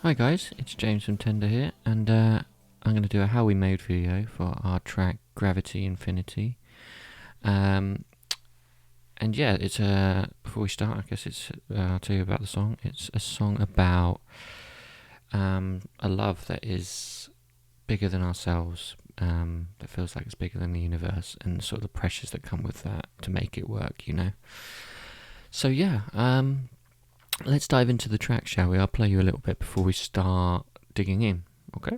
Hi guys, it's James from Tender here, and I'm going to do a how we made video for our track Gravity Infinity. And yeah, it's before we start, I guess I'll tell you about the song. It's a song about a love that is bigger than ourselves, that feels like it's bigger than the universe, and sort of the pressures that come with that to make it work, you know. So yeah, let's dive into the track, shall we? I'll play you a little bit before we start digging in, okay?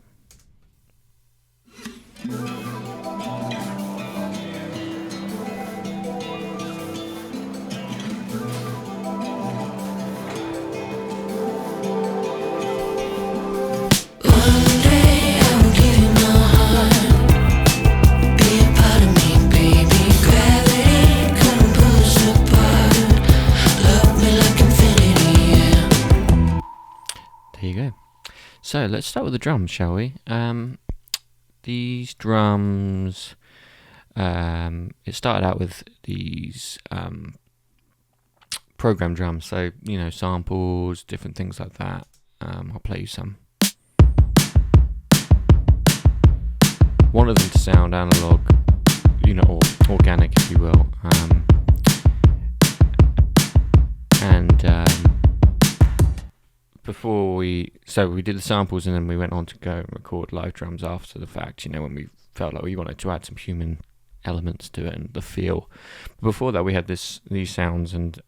There you go. So let's start with the drums, shall we? These drums, it started out with these program drums, so you know, samples, different things like that. I'll play you some. One of them to sound analog, you know, or organic, if you will, before we did the samples, and then we went on to go and record live drums after the fact, you know, when we felt like we wanted to add some human elements to it and the feel. But before that, we had these sounds, and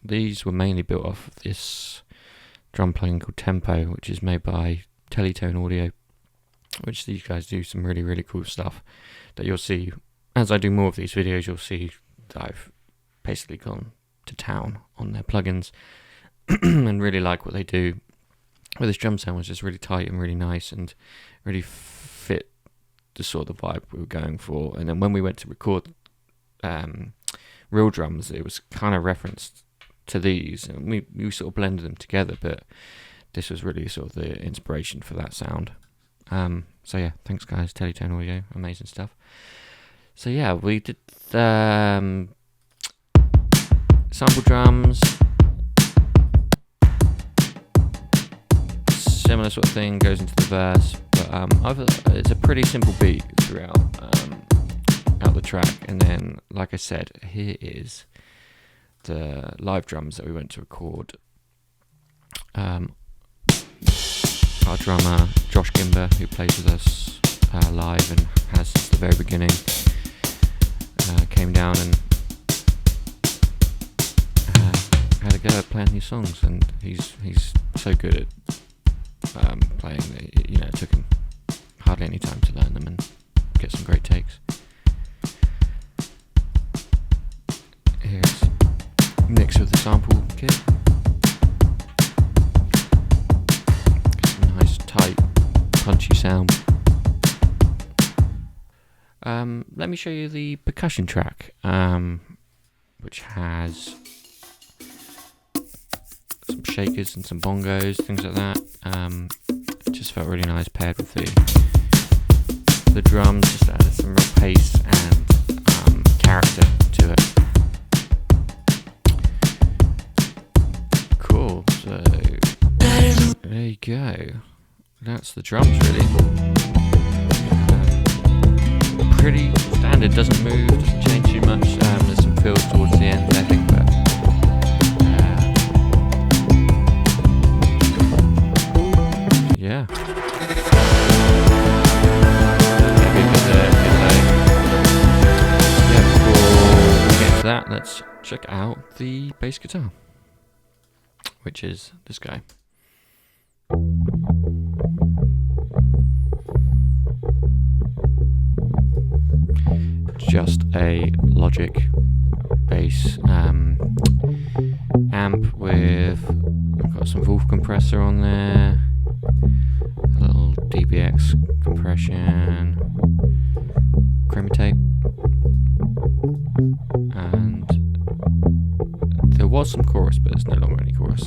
these were mainly built off of this drum plugin called Tempo, which is made by Teletone Audio, which these guys do some really, really cool stuff that you'll see. As I do more of these videos, you'll see that I've basically gone to town on their plugins and really like what they do. Well, this drum sound was just really tight and really nice and really fit the sort of vibe we were going for. And then when we went to record real drums, it was kind of referenced to these, and we sort of blended them together, but this was really sort of the inspiration for that sound. So yeah, thanks guys, Teletone Audio, amazing stuff. So yeah, we did sample drums, similar sort of thing goes into the verse, but it's a pretty simple beat throughout out the track. And then, like I said, here is the live drums that we went to record. Our drummer Josh Gimber, who plays with us live and has since the very beginning, came down and had a go at playing these songs, and he's so good at playing that, you know, it took him hardly any time to learn them and get some great takes. Here's mixed with the sample kit. Get some nice tight punchy sound. Let me show you the percussion track, which has some shakers and some bongos, things like that. It just felt really nice paired with the drums, just added some real pace and character to it. Cool, so there you go. That's the drums, really. Pretty standard, doesn't move, doesn't change too much. There's some fills towards the end, I think, but yeah. Before we get to that, let's check out the bass guitar, which is this guy. Just a Logic bass amp with, I've got some Wolf compressor on there, a little DBX compression, chroma tape, and there was some chorus, but there's no longer any chorus.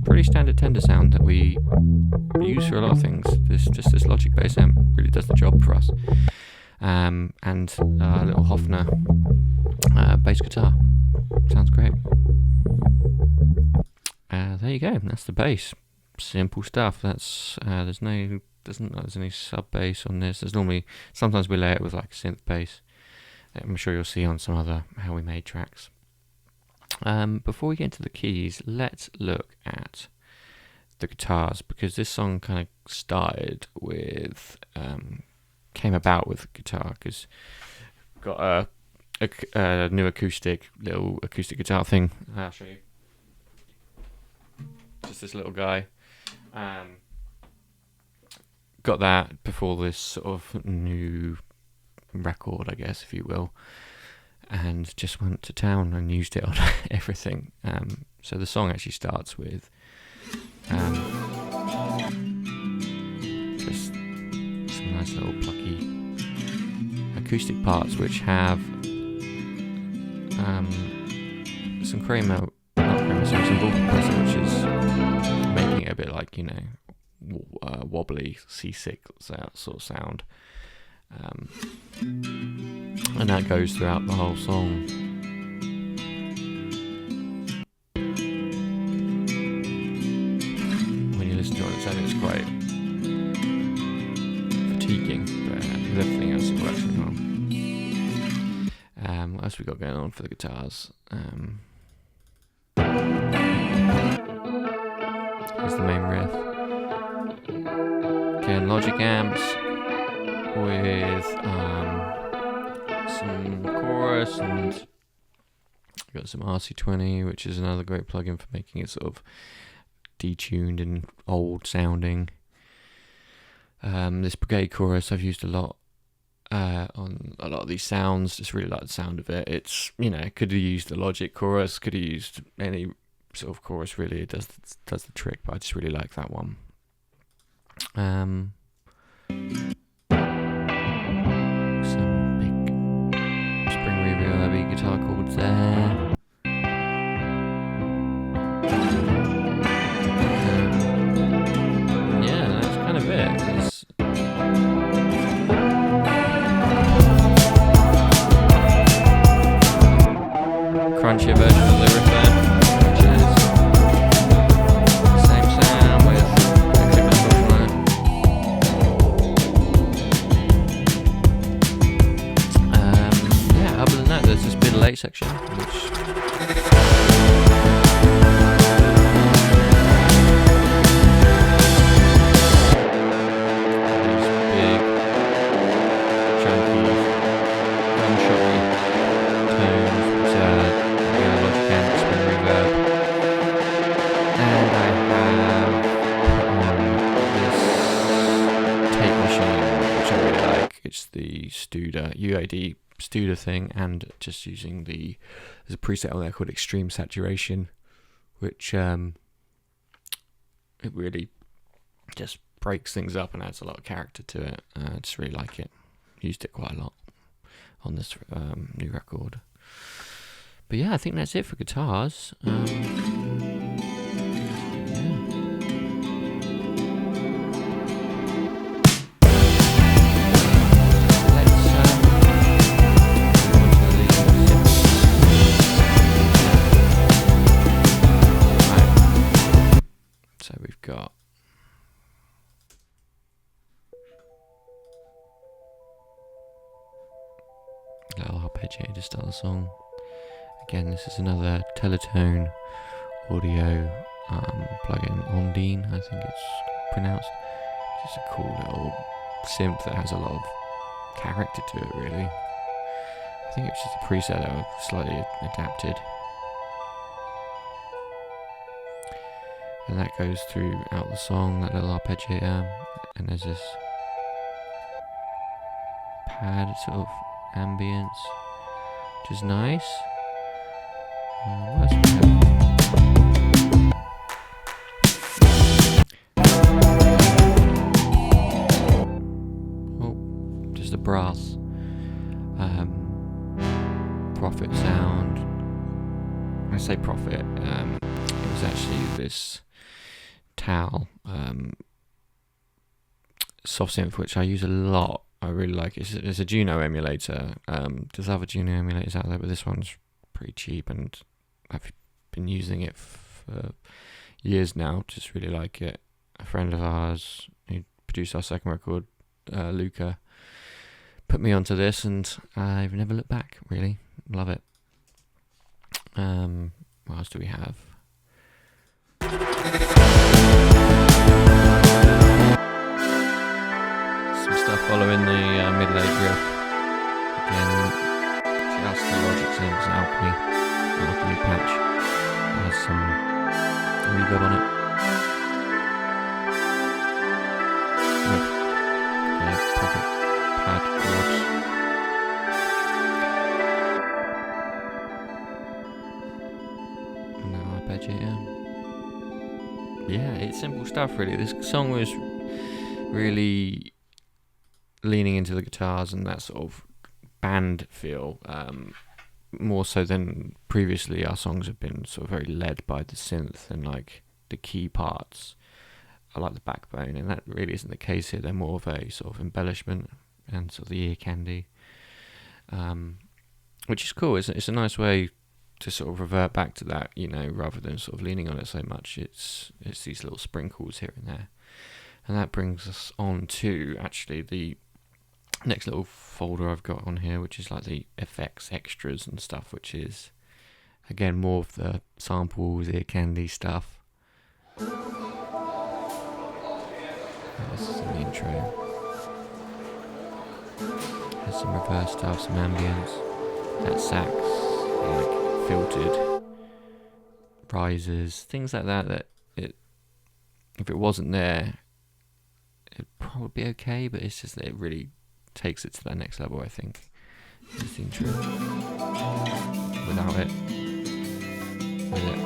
Pretty standard Tender sound that we use for a lot of things. This Logic bass amp really does the job for us. And a little Hofner bass guitar. Sounds great. There you go, that's the bass. simple stuff. That's there's no there's any sub bass on this. There's normally sometimes we layer it with like synth bass. I'm sure you'll see on some other How We Made tracks. Before we get into the keys, let's look at the guitars, because this song kind of started with came about with guitar, because got a new little acoustic guitar thing. I'll show you. Just this little guy. Got that before this sort of new record, I guess, if you will, and just went to town and used it on everything. So the song actually starts with just some nice little plucky acoustic parts, which have some some vocal pressure, which is making it a bit like, wobbly, seasick sort of sound. And that goes throughout the whole song. When you listen to it on its own, it's quite fatiguing, but with everything else it works really well. What else we got going on for the guitars? Here's the main riff. Again, Logic amps with some chorus, and got some RC20, which is another great plugin for making it sort of detuned and old sounding. This Brigade chorus I've used a lot on a lot of these sounds. Just really like the sound of it. It's, could have used the Logic chorus, could have used any sort of chorus, really. It does the trick, but I just really like that one. Some big spring reverby guitar chords there. Yeah, that's kind of it. It's crunchier version of the riff there, which is the same sound with extra distortion on it. Other than that, there's this bit of late section, which these big, chunky, gunshotty tones, which Logic amp, spin reverb, and I have put on this tape machine, which I really like. It's the Studer UAD Studer thing, and just using there's a preset on there called Extreme Saturation, which it really just breaks things up and adds a lot of character to it. I just really like it. Used it quite a lot on this new record. But yeah, I think that's it for guitars. So we've got a little arpeggiator to start the song. Again, this is another Teletone audio plugin, Ondine, I think it's pronounced. Just a cool little synth that has a lot of character to it, really. I think it's just a preset that I've slightly adapted. And that goes throughout the song, that little arpeggiator, and there's this pad sort of ambience, which is nice. What else do we have? Oh, just a brass Prophet sound. When I say Prophet, it was actually this Tal soft synth, which I use a lot. I really like it. It's a Juno emulator. There's other Juno emulators out there, but this one's pretty cheap, and I've been using it for years now. Just really like it. A friend of ours who produced our second record, Luca, put me onto this, and I've never looked back. Really love it. What else do we have? Some stuff following the middle-aged riff. Again, just the Logic Synths alchemy patch. There's some reverb on it. Pocket pad chords. No arpeggio. Yeah, it's simple stuff really. This song was really leaning into the guitars and that sort of band feel, more so than previously. Our songs have been sort of very led by the synth and like the key parts. I like the backbone, and that really isn't the case here. They're more of a sort of embellishment and sort of the ear candy, which is cool. It's a nice way to sort of revert back to that, you know, rather than sort of leaning on it so much. It's these little sprinkles here and there, and that brings us on to actually the next little folder I've got on here, which is like the effects, extras and stuff, which is again more of the samples, ear candy stuff. This is the intro. There's some reverse stuff, some ambience, that sax, like filtered risers, things like that. That if it wasn't there, it'd probably be okay. But it's just that it really takes it to that next level. I think it's the intro. Without it, with it.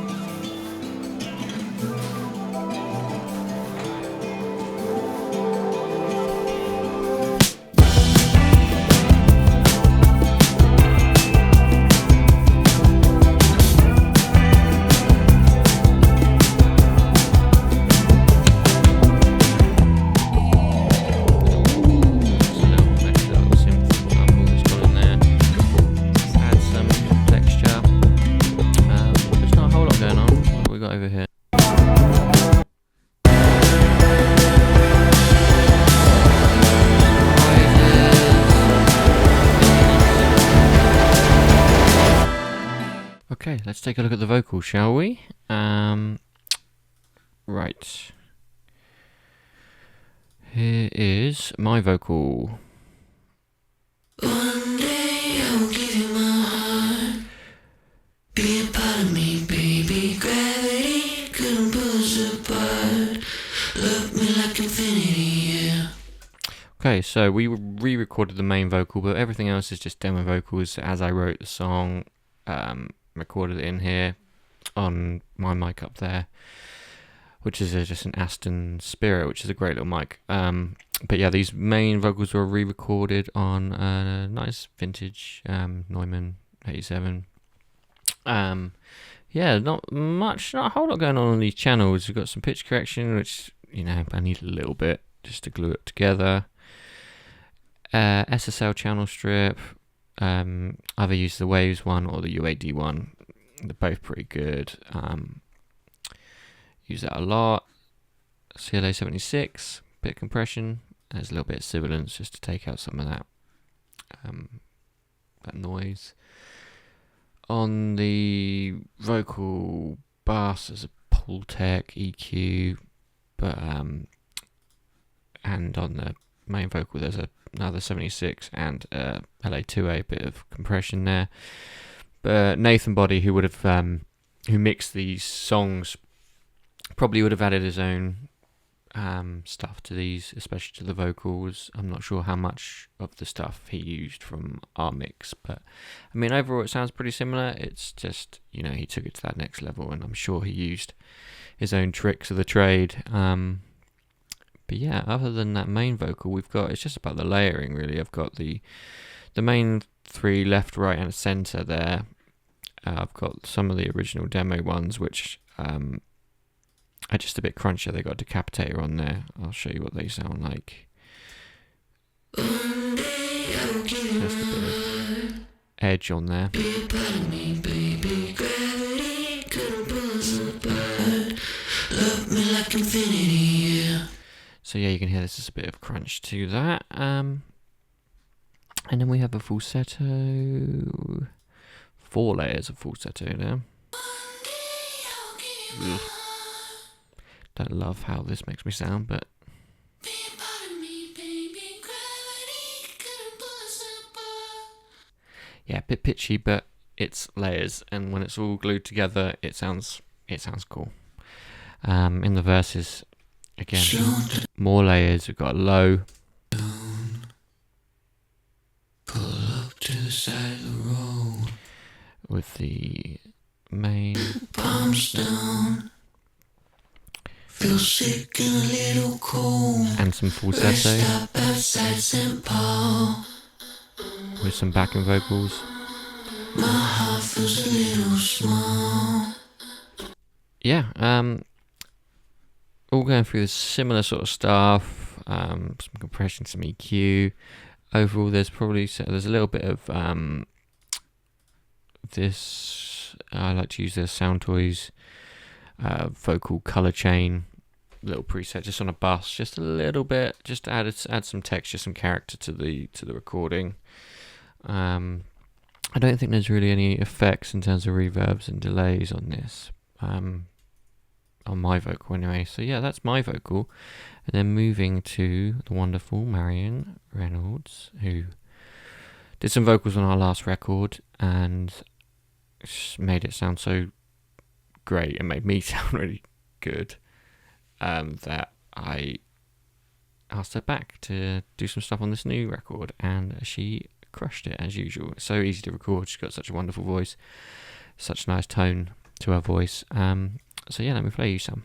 Okay, let's take a look at the vocals, shall we? Right. Here is my vocal. One day I will give you my heart. Be a part of me, baby. Gravity couldn't pull us apart. Love me like infinity, yeah. Okay, so we re-recorded the main vocal, but everything else is just demo vocals as I wrote the song. Recorded it in here on my mic up there, which is just an Aston Spirit, which is a great little mic. But yeah, these main vocals were re-recorded on a nice vintage Neumann 87. Yeah, not a whole lot going on these channels. We've got some pitch correction, which, you know, I need a little bit just to glue it together. SSL channel strip. Either use the Waves one or the UAD one. They're both pretty good. Use that a lot. CLA 76, bit of compression. There's a little bit of sibilance just to take out some of that noise. On the vocal bass, there's a Pultec EQ, but and on the main vocal there's another 76 and LA2A, bit of compression there. But Nathan Body, who would have who mixed these songs, probably would have added his own stuff to these, especially to the vocals. I'm not sure how much of the stuff he used from our mix, but I mean overall it sounds pretty similar. It's just, you know, he took it to that next level, and I'm sure he used his own tricks of the trade. But yeah, other than that main vocal, it's just about the layering really. I've got the main three, left, right and center there. I've got some of the original demo ones, which are just a bit crunchier. They got a decapitator on there. I'll show you what they sound like. One day I will give you Just a bit of edge on there. Be a part of me, baby. Gravity couldn't pull us apart. infinity, yeah. So yeah, you can hear there's a bit of crunch to that. And then we have a falsetto. 4 layers of falsetto there. Ugh. Don't love how this makes me sound, but yeah, a bit pitchy, but it's layers, and when it's all glued together, it sounds cool. In the verses, again, more layers. We've got a low. Pull up to the side of the road. With the main. Palms down. Feel sick and a little cold. And some falsetto. Rest stop outside St. Paul. With some backing vocals. My heart feels a little small. Yeah, all going through this similar sort of stuff. Some compression, some EQ. Overall, there's a little bit of this. I like to use the Sound Toys vocal color chain little preset just on a bus, just a little bit, just to add some texture, some character to the recording. I don't think there's really any effects in terms of reverbs and delays on this, on my vocal anyway. So yeah, that's my vocal. And then moving to the wonderful Marion Reynolds, who did some vocals on our last record and made it sound so great and made me sound really good, that I asked her back to do some stuff on this new record, and she crushed it as usual. It's so easy to record. She's got such a wonderful voice, such a nice tone to her voice. So yeah, let me play you some.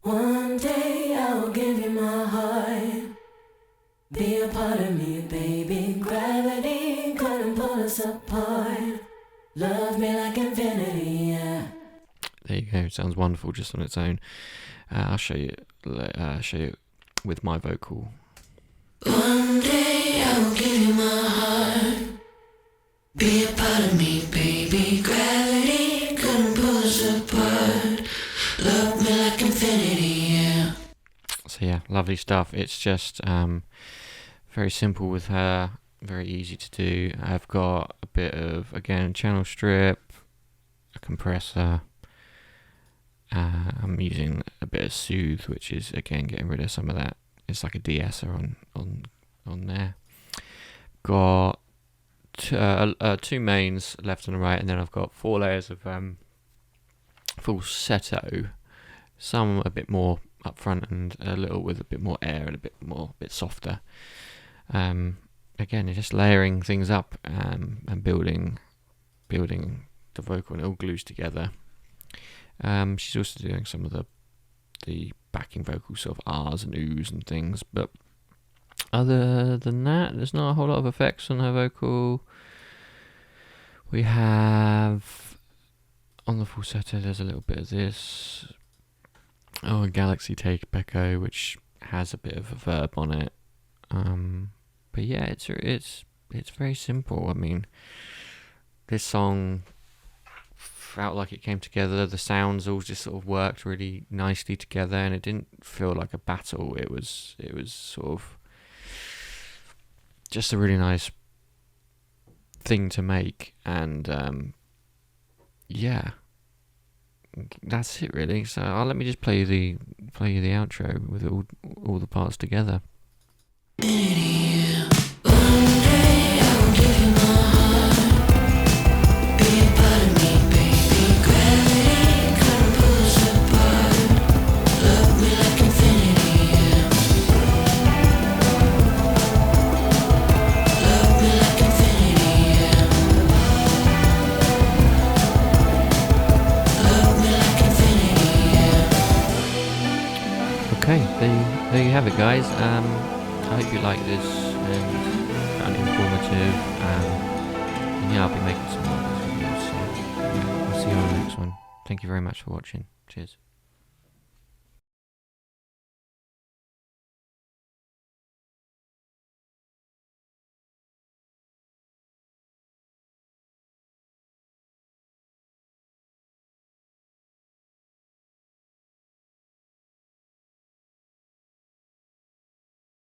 One day I'll give you my heart, be a part of me, baby. Gravity couldn't pull us apart. Love me like infinity, yeah. There you go. It sounds wonderful just on its own. I'll show you with my vocal. One day I will give you my heart. Be a part of me, baby. Gravity couldn't pull us apart. Love me like infinity, yeah. So yeah, lovely stuff. It's just very simple with her, very easy to do. I've got a bit of, again, channel strip, a compressor. I'm using a bit of soothe, which is again getting rid of some of that. It's like a de-esser on there. Got two mains left and right, and then I've got 4 layers of falsetto. Some a bit more up front, and a little with a bit more air and a bit softer. Again, it's just layering things up and building the vocal, and it all glues together. She's also doing some of the backing vocals, sort of ahs and oohs and things, but other than that, there's not a whole lot of effects on her vocal. We have on the falsetto, there's a little bit of this. A Galaxy Take Echo, which has a bit of a verb on it. But yeah, it's very simple. I mean, this song felt like it came together. The sounds all just sort of worked really nicely together, and it didn't feel like a battle. It was sort of just a really nice thing to make, and yeah, that's it really. So let me just play you the outro with all the parts together. Okay, there you have it, guys. I hope you like this and found it informative. And yeah, I'll be making some more of these videos. So we'll see you on the next one. Thank you very much for watching. Cheers.